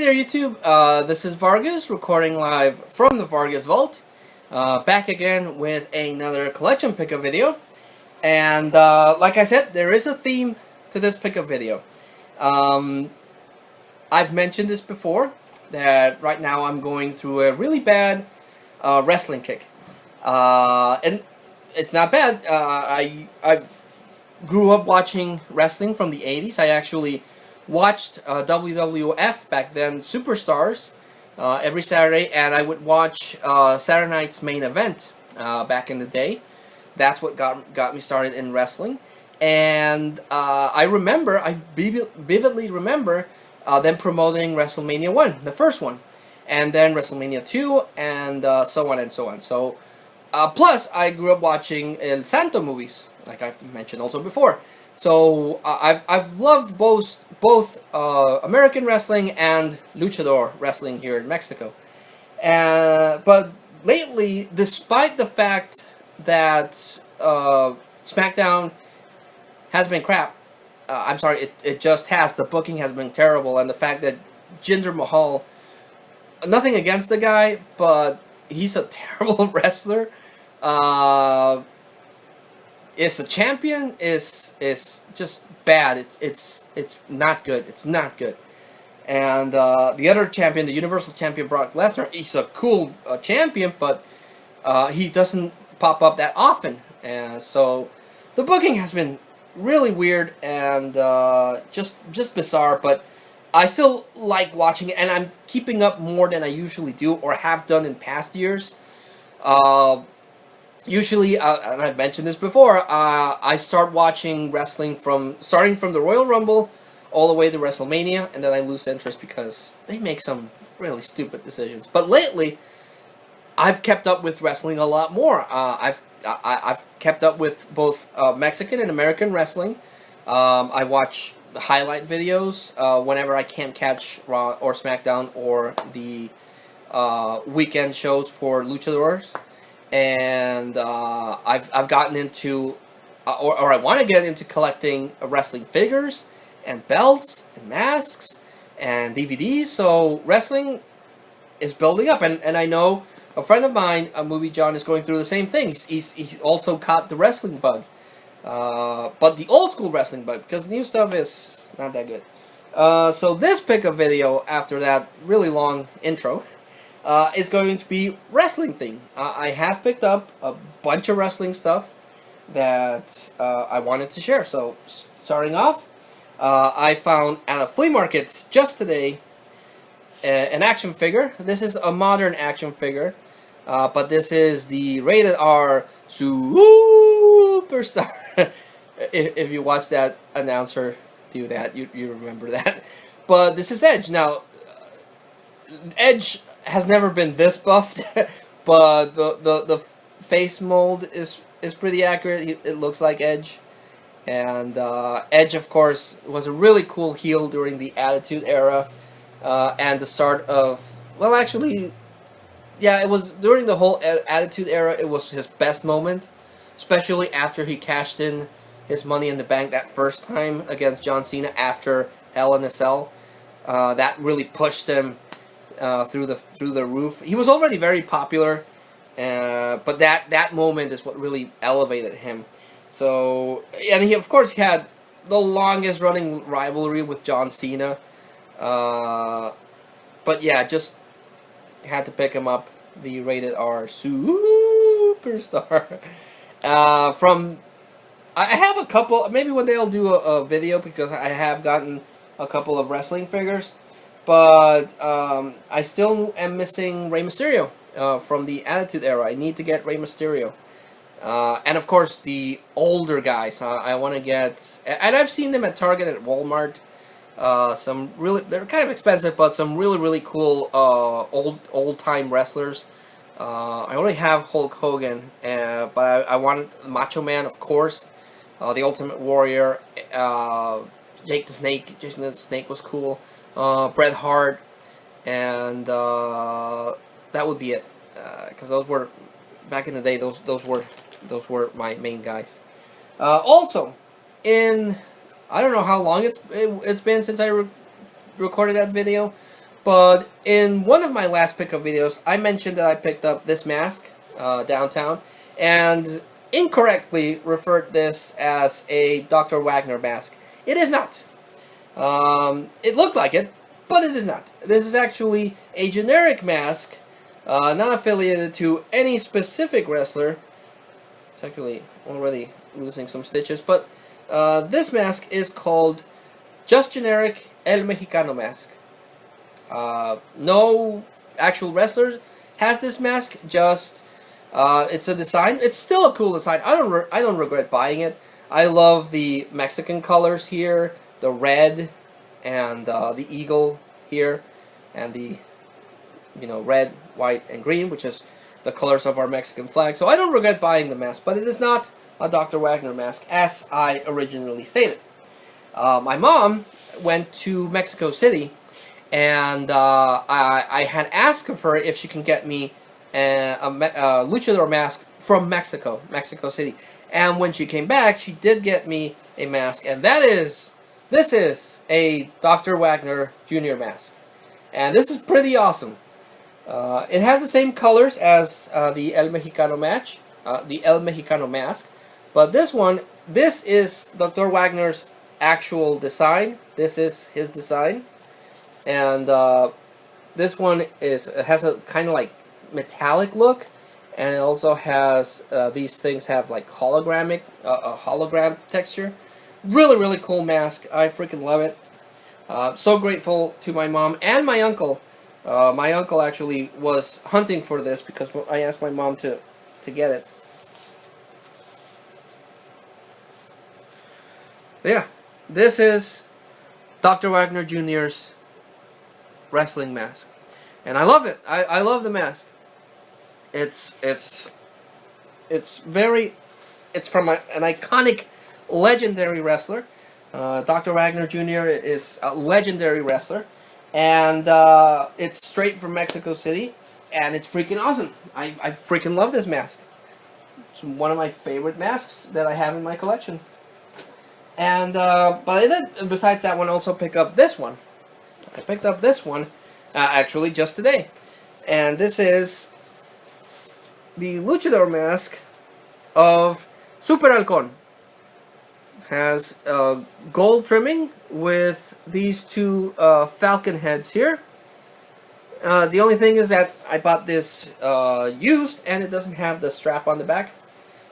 Hey there YouTube, this is Vargas recording live from the Vargas Vault, back again with another collection pickup video. And like I said, there is a theme to this pickup video. I've mentioned this before, that right now I'm going through a really bad wrestling kick. And it's not bad. I grew up watching wrestling from the 80s. I actually watched WWF back then, Superstars, every Saturday, and I would watch Saturday Night's Main Event back in the day. That's what got me started in wrestling. And I vividly remember them promoting WrestleMania 1, the first one, and then WrestleMania 2, and so on and so on. So, plus, I grew up watching El Santo movies, like I've mentioned also before. So I've loved both American wrestling and luchador wrestling here in Mexico. But lately, despite the fact that SmackDown has been crap, I'm sorry, it just has. The booking has been terrible, and the fact that Jinder Mahal, nothing against the guy, but he's a terrible wrestler. Is a champion is just bad. It's not good. It's not good. And the other champion, the Universal Champion Brock Lesnar, he's a cool champion, but he doesn't pop up that often. And so the booking has been really weird and just bizarre. But I still like watching it, and I'm keeping up more than I usually do or have done in past years. Usually, and I've mentioned this before, I start watching wrestling starting from the Royal Rumble all the way to WrestleMania, and then I lose interest because they make some really stupid decisions. But lately, I've kept up with wrestling a lot more. I've kept up with both Mexican and American wrestling. I watch highlight videos whenever I can't catch Raw or SmackDown or the weekend shows for luchadors. And I've gotten into, or I want to get into collecting wrestling figures and belts and masks and DVDs. So wrestling is building up, and I know a friend of mine, Movie John, is going through the same thing. He's also caught the wrestling bug, but the old school wrestling bug, because new stuff is not that good. So this pickup video, after that really long intro, is going to be wrestling thing. I have picked up a bunch of wrestling stuff that I wanted to share. So starting off, I found at a flea market just today an action figure. This is a modern action figure, but this is the rated R Superstar. if you watch that announcer do that, you remember that. But this is Edge. Now, Edge has never been this buffed, but the face mold is pretty accurate. It looks like Edge, and Edge, of course, was a really cool heel during the Attitude Era, and the start of, well, actually, yeah, it was during the whole Attitude Era. It was his best moment, especially after he cashed in his Money in the Bank that first time against John Cena after Hell in a Cell. That really pushed him through the roof. He was already very popular, but that moment is what really elevated him. So, and he, of course, he had the longest running rivalry with John Cena. But yeah, just had to pick him up, the rated R Superstar. I have a couple. Maybe one day I'll do a video, because I have gotten a couple of wrestling figures. But I still am missing Rey Mysterio from the Attitude Era. I need to get Rey Mysterio. And of course, the older guys. I want to get, and I've seen them at Target and at Walmart. They're kind of expensive, but some really cool old time wrestlers. I already have Hulk Hogan, but I wanted Macho Man, of course, the Ultimate Warrior, Jake the Snake. Jason the Snake was cool. Bret Hart, and that would be it. Because those were, back in the day, those were my main guys. Also, I don't know how long it's been since I recorded that video, But in one of my last pickup videos, I mentioned that I picked up this mask downtown, and incorrectly referred this as a Dr. Wagner mask. It is not. It looked like it, but it is not. This is actually a generic mask, not affiliated to any specific wrestler. It's actually already losing some stitches, but this mask is called just generic El Mexicano mask. No actual wrestler has this mask. Just it's a design. It's still a cool design. I don't regret buying it. I love the Mexican colors here, the red, and the eagle here, and the red, white, and green, which is the colors of our Mexican flag. So I don't regret buying the mask, but it is not a Dr. Wagner mask as I originally stated. My mom went to Mexico City, and I had asked of her if she can get me a luchador mask from Mexico City. And when she came back, she did get me a mask, and this is a Dr. Wagner Jr. mask. And this is pretty awesome. It has the same colors as the El Mexicano mask, but this is Dr. Wagner's actual design. This is his design, and this one has a kind of like metallic look, and it also has these things have like hologram texture. Really cool mask. I freaking love it. So grateful to my mom and my uncle. My uncle actually was hunting for this because I asked my mom to get it. So yeah, this is Dr. Wagner Jr.'s wrestling mask, and I love it. I love the mask. It's from an iconic, legendary wrestler. Dr. Wagner Jr. is a legendary wrestler, and it's straight from Mexico City, and it's freaking awesome. I freaking love this mask. It's one of my favorite masks that I have in my collection. And but I did, besides that one, also pick up this one. I picked up this one actually just today, and this is the luchador mask of Super Halcon. Has gold trimming with these two falcon heads here. The only thing is that I bought this used, and it doesn't have the strap on the back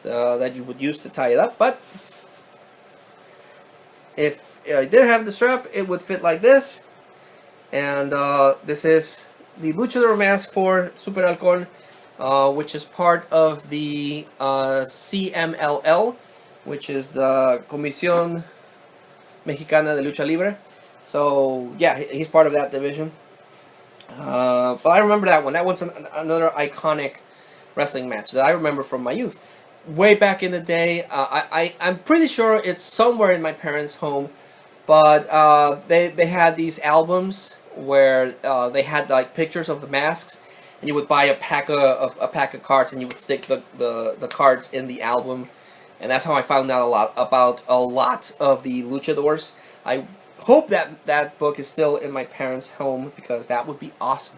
that you would use to tie it up. But if I did have the strap, it would fit like this. And this is the luchador mask for Super Halcon, which is part of the CMLL, which is the Comisión Mexicana de Lucha Libre. So yeah, he's part of that division. But I remember that one. That one's another iconic wrestling match that I remember from my youth. Way back in the day, I'm pretty sure it's somewhere in my parents' home, but they had these albums where they had like pictures of the masks, and you would buy a pack of cards, and you would stick the cards in the album. And that's how I found out about a lot of the luchadors. I hope that book is still in my parents' home, because that would be awesome.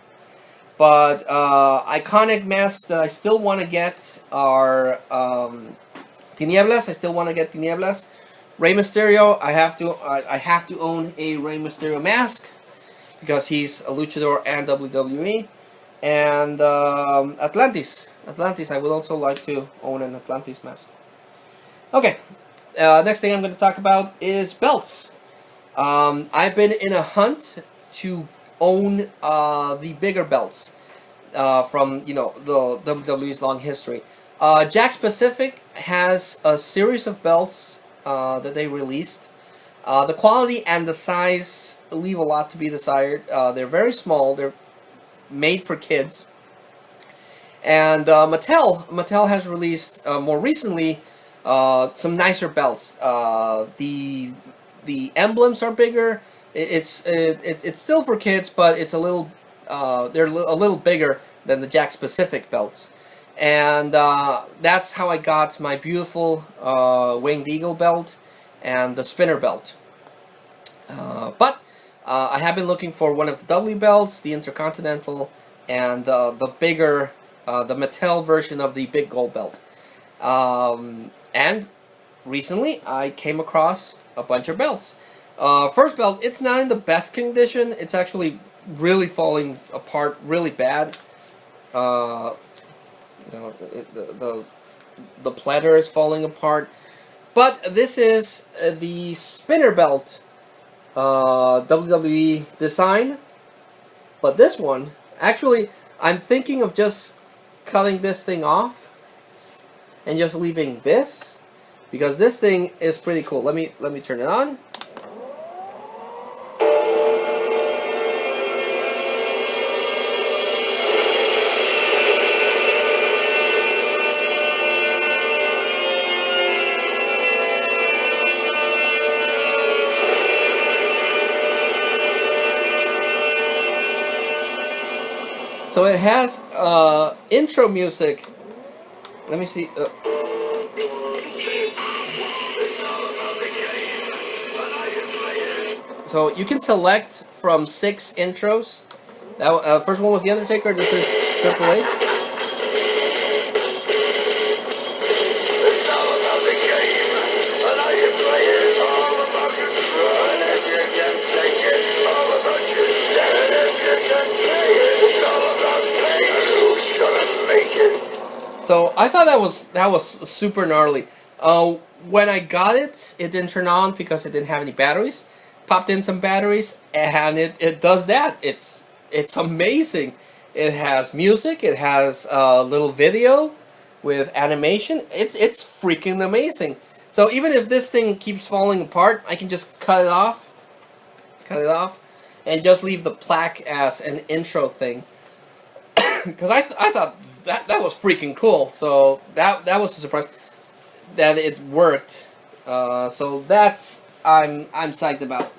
But iconic masks that I still want to get are Tinieblas. I still want to get Tinieblas. Rey Mysterio. I have to own a Rey Mysterio mask because he's a luchador and WWE. And Atlantis. I would also like to own an Atlantis mask. Okay, next thing I'm going to talk about is belts. I've been in a hunt to own the bigger belts from the WWE's long history. Jakks Pacific has a series of belts that they released. The quality and the size leave a lot to be desired. They're very small. They're made for kids. And Mattel has released more recently some nicer belts. The emblems are bigger. It's still for kids, but it's a little they're a little bigger than the Jakks Pacific belts. And that's how I got my beautiful Winged Eagle belt and the spinner belt. But I have been looking for one of the W belts, the Intercontinental, and the bigger, the Mattel version of the big gold belt. And recently, I came across a bunch of belts. First belt, it's not in the best condition. It's actually really falling apart really bad. The platter is falling apart. But this is the spinner belt WWE design. But this one, actually, I'm thinking of just cutting this thing off and just leaving this, because this thing is pretty cool. Let me turn it on. So it has intro music. Let me see. So you can select from 6 intros. That first one was The Undertaker. This is Triple H. So I thought that was super gnarly. When I got it, it didn't turn on because it didn't have any batteries. Popped in some batteries, and it does that. It's amazing. It has music. It has a little video with animation. It's freaking amazing. So even if this thing keeps falling apart, I can just cut it off, and just leave the plaque as an intro thing. Because I thought that was freaking cool. So that was a surprise that it worked. So that's I'm psyched about.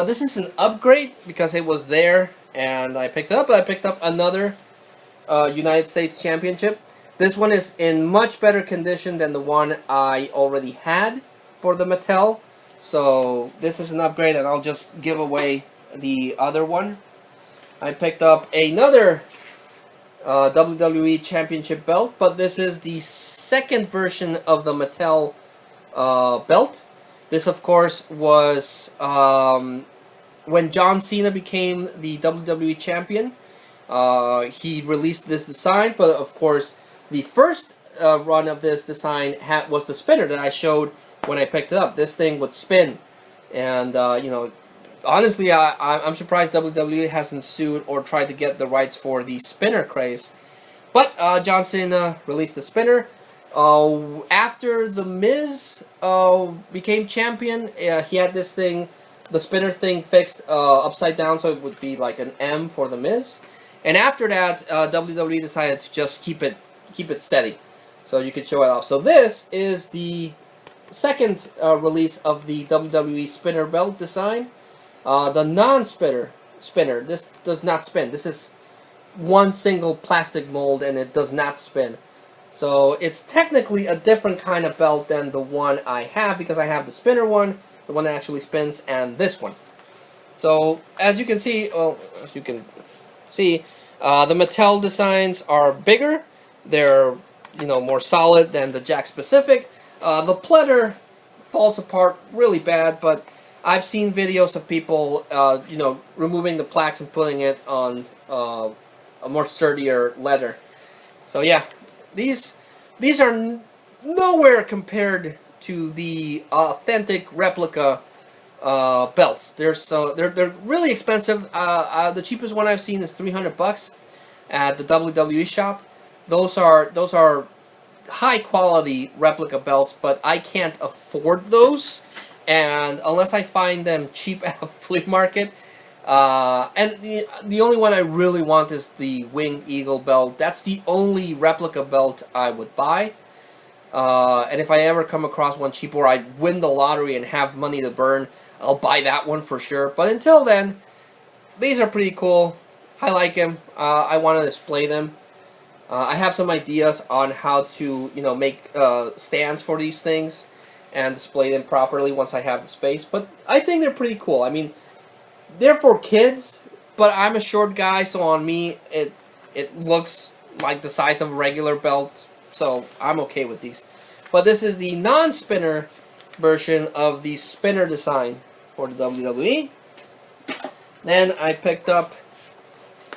This is an upgrade because it was there and I picked it up. But I picked up another United States Championship. This one is in much better condition than the one I already had for the Mattel. So this is an upgrade, and I'll just give away the other one. I picked up another WWE Championship belt, but this is the second version of the Mattel belt. This, of course, was when John Cena became the WWE Champion. He released this design, but of course, the first run of this design was the spinner that I showed when I picked it up. This thing would spin, and you know, honestly, I'm surprised WWE hasn't sued or tried to get the rights for the spinner craze. But John Cena released the spinner. After The Miz became champion, he had this thing, the spinner thing, fixed upside down, so it would be like an M for The Miz. And after that, WWE decided to just keep it steady, so you could show it off. So this is the second release of the WWE spinner belt design. The non-spinner spinner. This does not spin. This is one single plastic mold, and it does not spin. So it's technically a different kind of belt than the one I have, because I have the spinner one, the one that actually spins, and this one. So as you can see, the Mattel designs are bigger. They're, you know, more solid than the Jakks Pacific. The platter falls apart really bad, but I've seen videos of people, you know, removing the plaques and putting it on a more sturdier leather. So yeah, these are nowhere compared to the authentic replica belts. They're really expensive. The cheapest one I've seen is $300 at the WWE shop. Those are high quality replica belts, but I can't afford those. And unless I find them cheap at a flea market, and the only one I really want is the Winged Eagle belt. That's the only replica belt I would buy. And if I ever come across one cheap, or I win the lottery and have money to burn, I'll buy that one for sure. But until then, these are pretty cool. I like them. I want to display them. I have some ideas on how to, you know, make stands for these things and display them properly once I have the space. But I think they're pretty cool. I mean, they're for kids, but I'm a short guy, so on me it looks like the size of a regular belt, so I'm okay with these. But this is the non-spinner version of the spinner design for the WWE. Then I picked up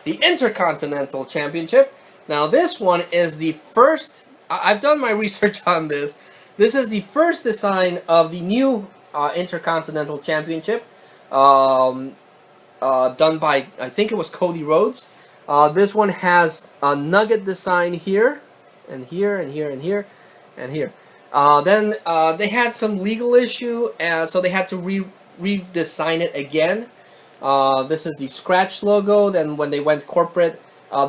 the Intercontinental Championship. Now this one is the first, I've done my research on this. This is the first design of the new Intercontinental Championship, done by, I think it was Cody Rhodes. This one has a nugget design here, and here, and here, and here, and here. Then they had some legal issue, so they had to redesign it again. This is the scratch logo. Then when they went corporate,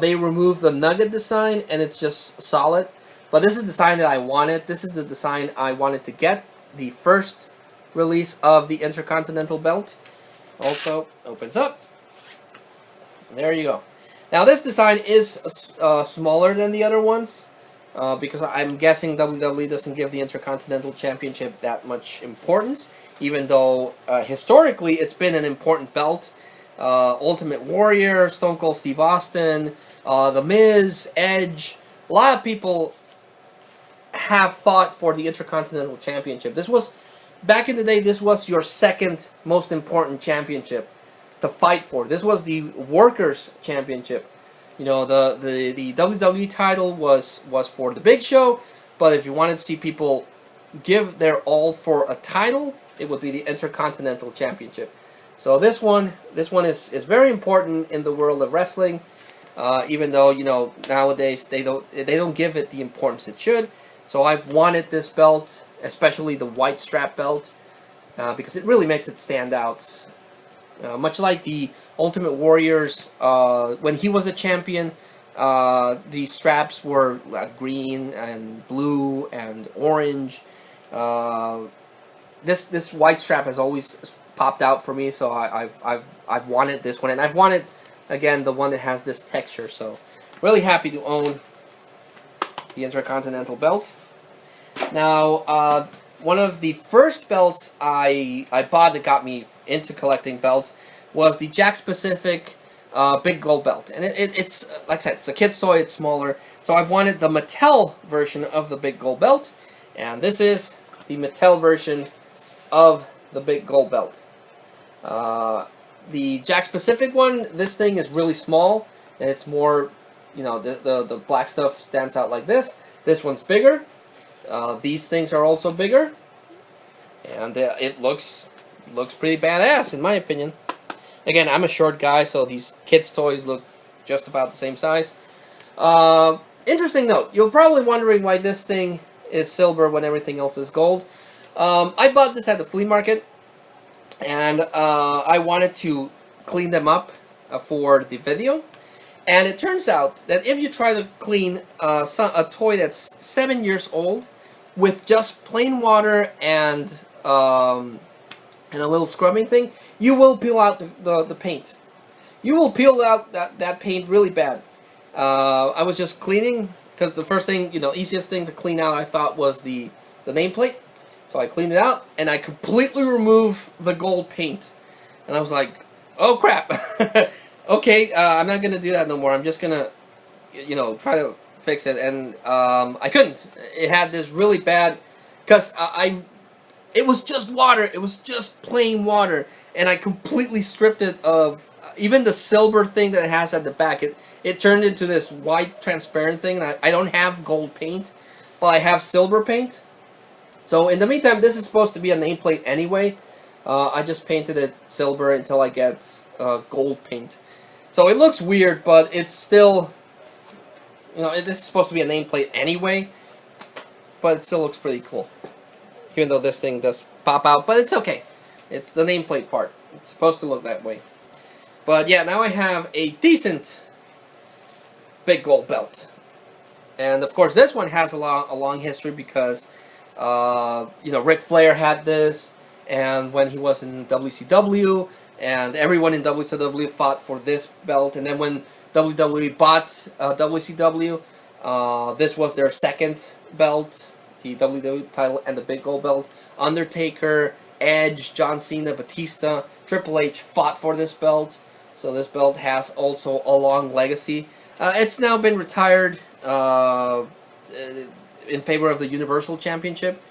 they removed the nugget design, and it's just solid. But this is the design that I wanted. This is the design I wanted to get. The first release of the Intercontinental belt. Also opens up. There you go. Now this design is smaller than the other ones, because I'm guessing WWE doesn't give the Intercontinental Championship that much importance, even though historically it's been an important belt. Ultimate Warrior, Stone Cold Steve Austin, The Miz, Edge, a lot of people have fought for the Intercontinental Championship. This was, back in the day, this was your second most important championship to fight for. This was the Workers' Championship. You know, the WWE title was for the Big Show, but if you wanted to see people give their all for a title, it would be the Intercontinental Championship. So this one is very important in the world of wrestling, even though, you know, nowadays they don't give it the importance it should. So I've wanted this belt, especially the white strap belt, because it really makes it stand out. Much like the Ultimate Warriors, when he was a champion, the straps were green and blue and orange. This white strap has always popped out for me, so I've wanted this one, and I've wanted, again, the one that has this texture. So really happy to own the Intercontinental belt. Now, one of the first belts I bought that got me into collecting belts was the Jakks Pacific Big Gold belt. And it's, like I said, it's a kid's toy, it's smaller. So I've wanted the Mattel version of the Big Gold belt. And this is the Mattel version of the Big Gold belt. The Jakks Pacific one, this thing is really small. And it's more, you know, the black stuff stands out like this. This one's bigger. These things are also bigger. And it looks pretty badass, in my opinion. Again, I'm a short guy, so these kids' toys look just about the same size. Interesting note, you're probably wondering why this thing is silver when everything else is gold. I bought this at the flea market, and I wanted to clean them up for the video. And it turns out that if you try to clean a toy that's 7 years old with just plain water and a little scrubbing thing, you will peel out the paint. You will peel out that paint really bad. I was just cleaning, because the first thing, you know, easiest thing to clean out I thought was the nameplate. So I cleaned it out, and I completely removed the gold paint. And I was like, oh crap. Okay, I'm not going to do that no more. I'm just going to, you know, try to fix it. And I couldn't. It had this really bad, because it was just water. It was just plain water. And I completely stripped it of even the silver thing that it has at the back. It turned into this white transparent thing. And I don't have gold paint, but I have silver paint. So in the meantime, this is supposed to be a nameplate anyway. I just painted it silver until I get gold paint. So it looks weird, but it's still, you know, this is supposed to be a nameplate anyway. But it still looks pretty cool. Even though this thing does pop out, but it's okay. It's the nameplate part. It's supposed to look that way. But yeah, now I have a decent Big Gold belt. And of course, this one has a long history because, you know, Ric Flair had this, and when he was in WCW, and everyone in WCW fought for this belt. And then when WWE bought WCW, this was their second belt, the WWE title and the Big Gold belt. Undertaker Edge, John Cena, Batista, Triple H fought for this belt. So this belt has also a long legacy. It's now been retired in favor of the Universal Championship.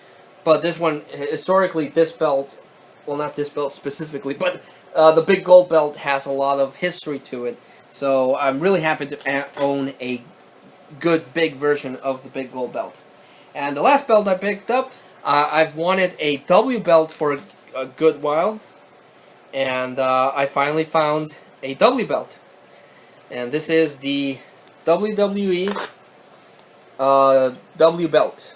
But this one, historically, this belt, well, not this belt specifically, but the big gold belt has a lot of history to it. So I'm really happy to own a good big version of the big gold belt. And the last belt I picked up, I've wanted a W belt for a good while. And I finally found a W belt. And this is the WWE W belt.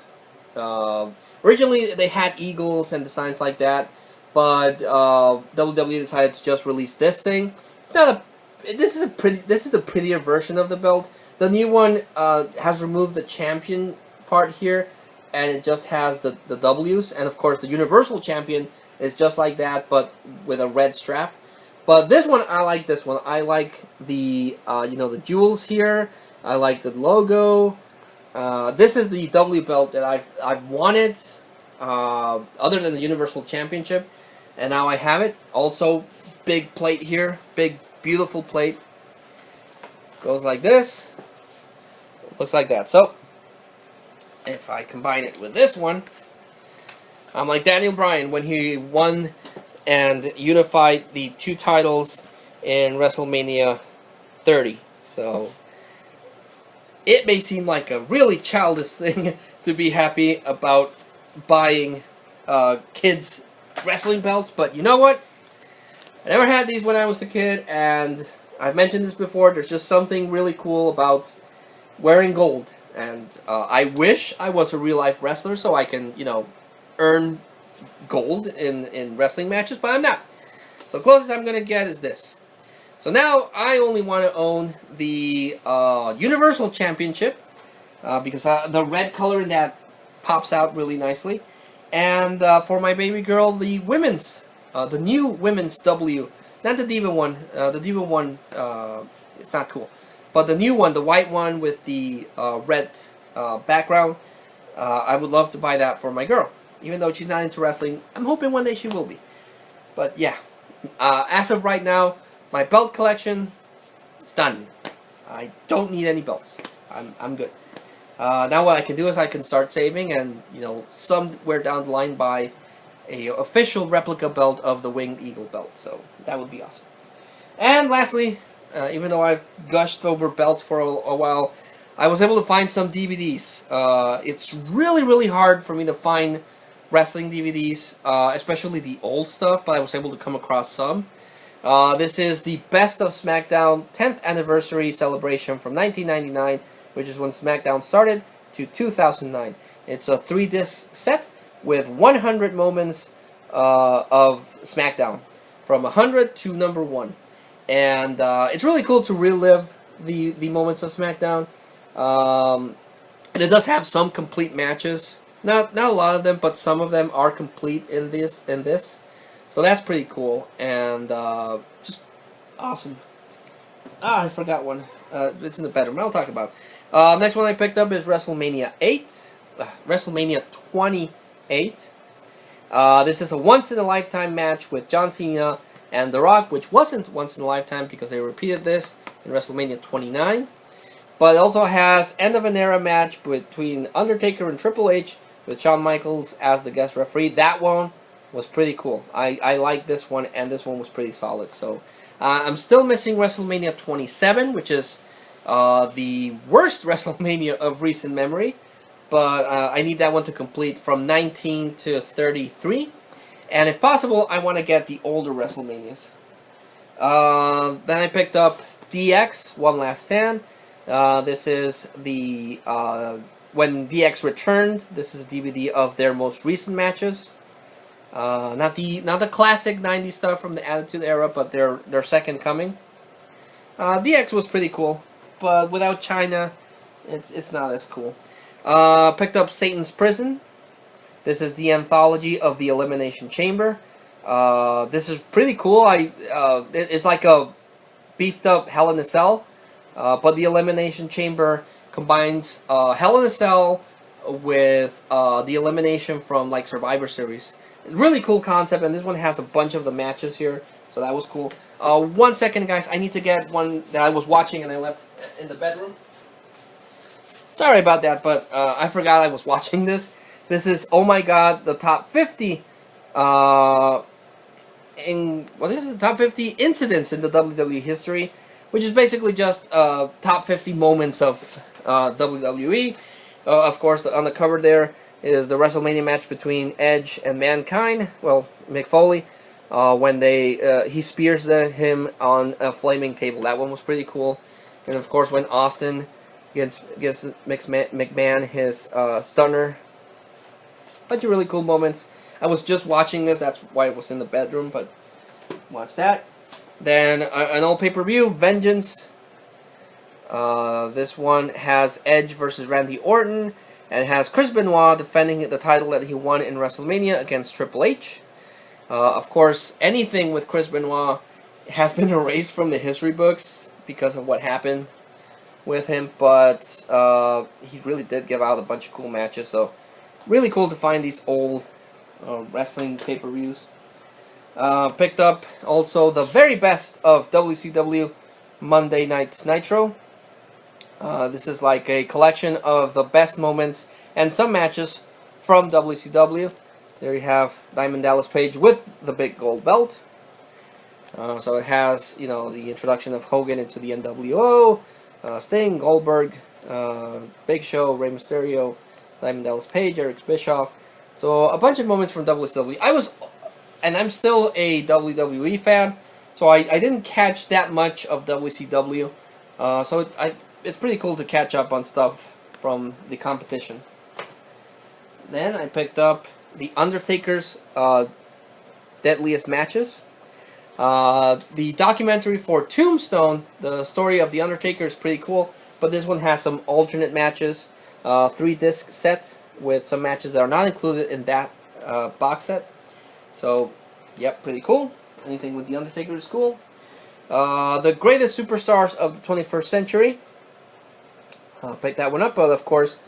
Originally, they had eagles and designs like that, but WWE decided to just release this thing. It's not a. This is the prettier version of the belt. The new one has removed the champion part here, and it just has the W's. And of course, the Universal Champion is just like that, but with a red strap. But this one, I like this one. I like the the jewels here. I like the logo. This is the W belt that I've wanted, other than the Universal Championship, and now I have it. Also, big plate here, big beautiful plate. Goes like this. Looks like that. So, if I combine it with this one, I'm like Daniel Bryan when he won and unified the two titles in WrestleMania 30. So, it may seem like a really childish thing to be happy about buying kids' wrestling belts, but you know what? I never had these when I was a kid, and I've mentioned this before, there's just something really cool about wearing gold. And I wish I was a real-life wrestler so I can, earn gold in wrestling matches, but I'm not. So closest I'm going to get is this. So now I only want to own the Universal Championship because the red color in that pops out really nicely. And for my baby girl, the women's, the new women's W, not the Diva one. The Diva one is not cool, but the new one, the white one with the red background. I would love to buy that for my girl, even though she's not into wrestling. I'm hoping one day she will be. But yeah, as of right now, my belt collection is done. I don't need any belts. I'm good. Now what I can do is I can start saving and, somewhere down the line buy a official replica belt of the Winged Eagle belt. So that would be awesome. And lastly, even though I've gushed over belts for a while, I was able to find some DVDs. It's really, really hard for me to find wrestling DVDs, especially the old stuff, but I was able to come across some. This is the Best of SmackDown 10th Anniversary Celebration from 1999, which is when SmackDown started, to 2009. It's a 3-disc set with 100 moments of SmackDown, from 100 to number 1. And it's really cool to relive the moments of SmackDown. And it does have some complete matches. Not a lot of them, but some of them are complete in this. So that's pretty cool, and just awesome. I forgot one. It's in the bedroom. I'll talk about it. Next one I picked up is WrestleMania 8. WrestleMania 28. This is a once-in-a-lifetime match with John Cena and The Rock, which wasn't once-in-a-lifetime because they repeated this in WrestleMania 29. But it also has end-of-an-era match between Undertaker and Triple H with Shawn Michaels as the guest referee. That one was pretty cool. I like this one, and this one was pretty solid. So I'm still missing WrestleMania 27, which is the worst WrestleMania of recent memory. But I need that one to complete from 19 to 33. And if possible, I want to get the older WrestleManias. Then I picked up DX, One Last Stand. This is the when DX returned. This is a DVD of their most recent matches. Not the classic 90s stuff from the Attitude Era, but their second coming. DX was pretty cool, but without China, it's not as cool. Picked up Satan's Prison. This is the anthology of the Elimination Chamber. This is pretty cool. It's like a beefed up Hell in a Cell, but the Elimination Chamber combines Hell in a Cell with the elimination from like Survivor Series. Really cool concept, and this one has a bunch of the matches here, so that was cool. 1 second, guys. I need to get one that I was watching and I left in the bedroom. Sorry about that, but I forgot I was watching this. This is, oh my god, the top 50 what is it? Top 50 incidents in the WWE history, which is basically just top 50 moments of WWE. Of course, on the cover there is the WrestleMania match between Edge and Mankind. Well, Mick Foley, when he spears him on a flaming table. That one was pretty cool. And of course, when Austin gives McMahon his stunner. Bunch of really cool moments. I was just watching this. That's why it was in the bedroom. But watch that. Then an old pay-per-view, Vengeance. This one has Edge versus Randy Orton, and has Chris Benoit defending the title that he won in WrestleMania against Triple H. Of course, anything with Chris Benoit has been erased from the history books because of what happened with him, but he really did give out a bunch of cool matches, so really cool to find these old wrestling pay-per-views. Picked up also the very best of WCW Monday Night Nitro. This is like a collection of the best moments and some matches from WCW. There you have Diamond Dallas Page with the big gold belt. So it has, you know, the introduction of Hogan into the NWO, Sting, Goldberg, Big Show, Rey Mysterio, Diamond Dallas Page, Eric Bischoff. So a bunch of moments from WCW. I'm still a WWE fan, so I didn't catch that much of WCW. So it's pretty cool to catch up on stuff from the competition. Then I picked up The Undertaker's Deadliest Matches. The documentary for Tombstone, the story of The Undertaker, is pretty cool, but this one has some alternate matches, 3-disc set with some matches that are not included in that box set. So, yep, pretty cool. Anything with The Undertaker is cool. The Greatest Superstars of the 21st Century. Pick that one up, but of course,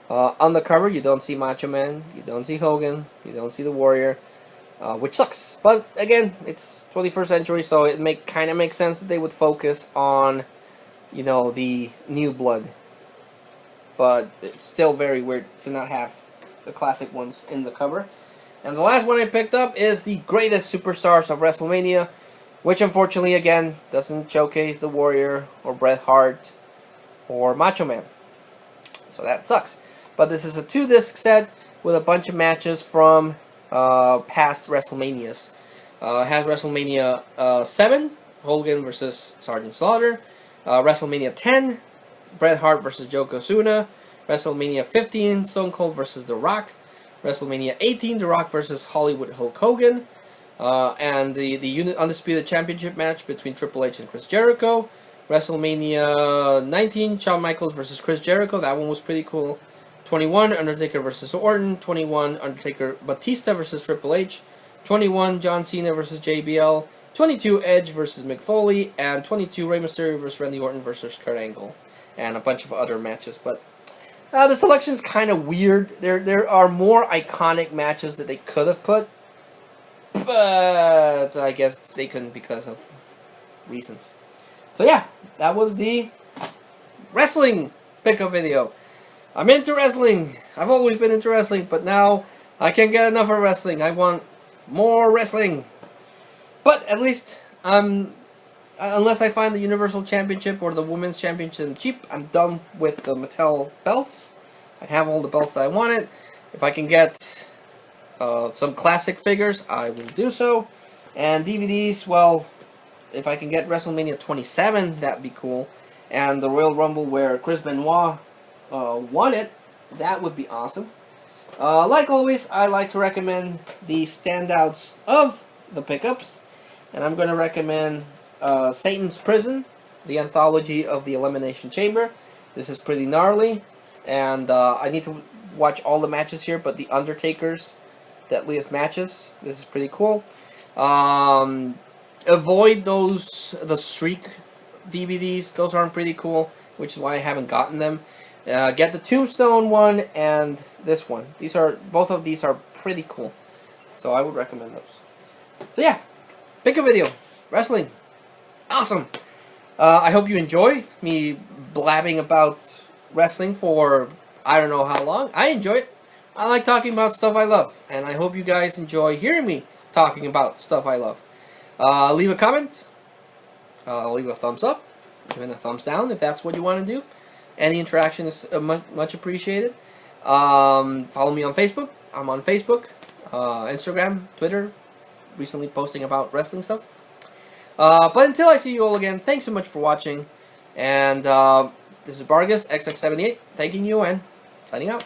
on the cover you don't see Macho Man, you don't see Hogan, you don't see the Warrior, which sucks. But again, it's 21st century, so it kind of makes sense that they would focus on, you know, the new blood. But it's still very weird to not have the classic ones in the cover. And the last one I picked up is the Greatest Superstars of WrestleMania, which unfortunately, again, doesn't showcase the Warrior or Bret Hart or Macho Man. So that sucks. But this is a 2-disc set with a bunch of matches from past WrestleManias. It has WrestleMania 7, Hogan versus Sergeant Slaughter. WrestleMania 10, Bret Hart versus Yokozuna. WrestleMania 15, Stone Cold versus The Rock. WrestleMania 18, The Rock versus Hollywood Hulk Hogan. And the Undisputed Championship match between Triple H and Chris Jericho. WrestleMania 19, Shawn Michaels versus Chris Jericho. That one was pretty cool. 21, Undertaker versus Orton. 21, Undertaker Batista versus Triple H. 21, John Cena versus JBL. 22, Edge versus Mick Foley. And 22, Rey Mysterio versus Randy Orton versus Kurt Angle. And a bunch of other matches. But the selection's kind of weird. There are more iconic matches that they could have put. But I guess they couldn't because of reasons. So yeah, that was the wrestling pickup video. I'm into wrestling. I've always been into wrestling, but now I can't get enough of wrestling. I want more wrestling. But at least, unless I find the Universal Championship or the Women's Championship cheap, I'm done with the Mattel belts. I have all the belts that I wanted. If I can get some classic figures, I will do so. And DVDs, well, if I can get WrestleMania 27, that'd be cool. And the Royal Rumble where Chris Benoit won it, that would be awesome. Like always, I like to recommend the standouts of the pickups. And I'm going to recommend Satan's Prison, the anthology of the Elimination Chamber. This is pretty gnarly. And I need to watch all the matches here, but the Undertaker's Deadliest Matches. This is pretty cool. Avoid the Streak DVDs. Those aren't pretty cool, which is why I haven't gotten them. Get the Tombstone one and this one. Both of these are pretty cool. So I would recommend those. So yeah, pick a video. Wrestling. Awesome. I hope you enjoy me blabbing about wrestling for I don't know how long. I enjoy it. I like talking about stuff I love. And I hope you guys enjoy hearing me talking about stuff I love. Leave a comment. Leave a thumbs up. Even a thumbs down if that's what you want to do. Any interaction is much appreciated. Follow me on Facebook. I'm on Facebook, Instagram, Twitter. Recently posting about wrestling stuff. But until I see you all again, thanks so much for watching. And this is Vargas XX78 thanking you and signing out.